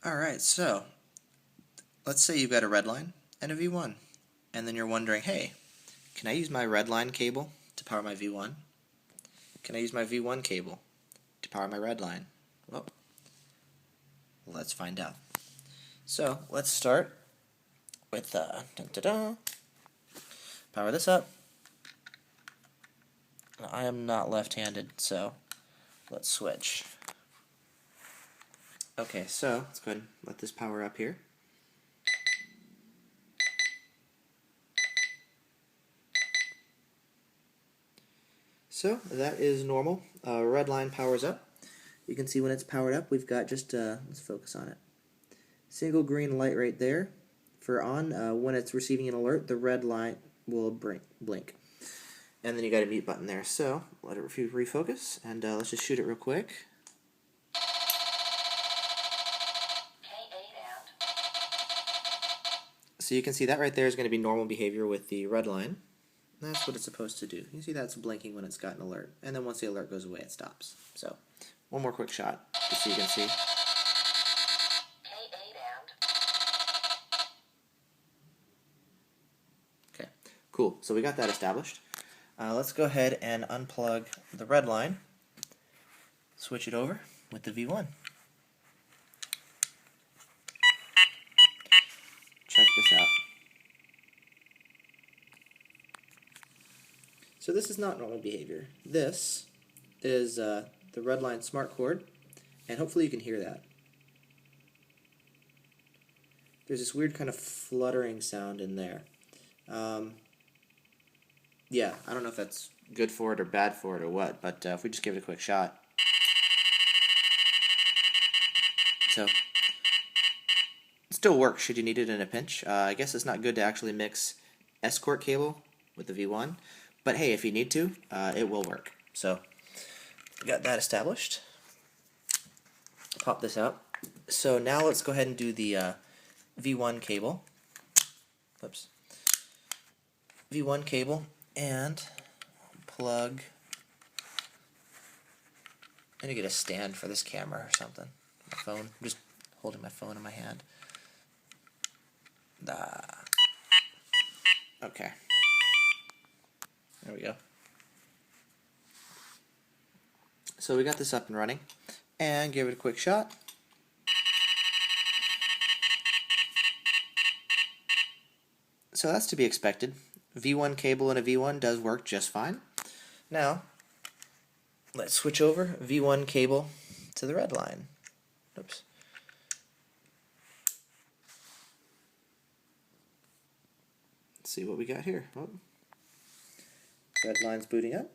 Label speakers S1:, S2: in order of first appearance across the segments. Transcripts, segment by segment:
S1: Alright, so let's say you've got a Redline and a V1, and then you're wondering, hey, can I use my Redline cable to power my V1? Can I use my V1 cable to power my Redline? Well, let's find out. So let's start with power this up. Now, I am not left-handed, so let's switch. Okay, so let's go ahead and let this power up here. So that is normal. Redline powers up. You can see when it's powered up, we've got just, let's focus on it. Single green light right there. For on, when it's receiving an alert, the red light will blink. And then you got a mute button there. So let it refocus, and let's just shoot it real quick. So you can see that right there is going to be normal behavior with the red line. That's what it's supposed to do. You see that's blinking when it's got an alert. And then once the alert goes away, it stops. So one more quick shot, just so you can see. Okay, cool. So we got that established. Let's go ahead and unplug the red line. Switch it over with the V1. Check this out. So this is not normal behavior. This is the Redline Smartcord, and hopefully you can hear that. There's this weird kind of fluttering sound in there. Yeah, I don't know if that's good for it or bad for it or what, but if we just give it a quick shot. So, it still works should you need it in a pinch. I guess it's not good to actually mix Escort cable with the V1, but hey, if you need to, it will work. So, we got that established. Pop this out. So now let's go ahead and do the V1 cable. Oops. V1 cable and plug. I need to get a stand for this camera or something. My phone. I'm just holding my phone in my hand. Okay. There we go. So we got this up and running, and give it a quick shot. So that's to be expected. V1 cable and a V1 does work just fine. Now, let's switch over V1 cable to the red line. Oops. Let's see what we got here. Oh. Red line's booting up.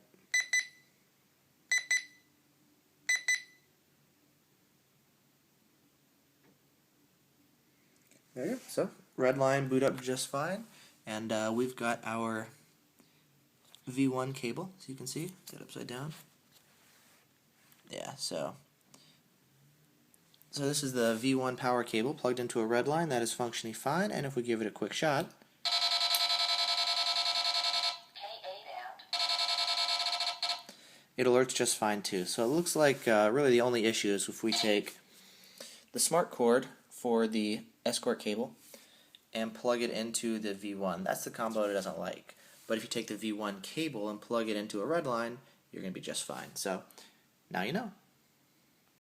S1: There you go. So, red line boot up just fine. And we've got our V1 cable, as you can see. Is that upside down? Yeah, so this is the V1 power cable plugged into a red line. That is functioning fine. And if we give it a quick shot, it alerts just fine too. So it looks like really the only issue is if we take the smart cord for the Escort cable and plug it into the V1. That's the combo it doesn't like. But if you take the V1 cable and plug it into a red line, you're going to be just fine. So now you know.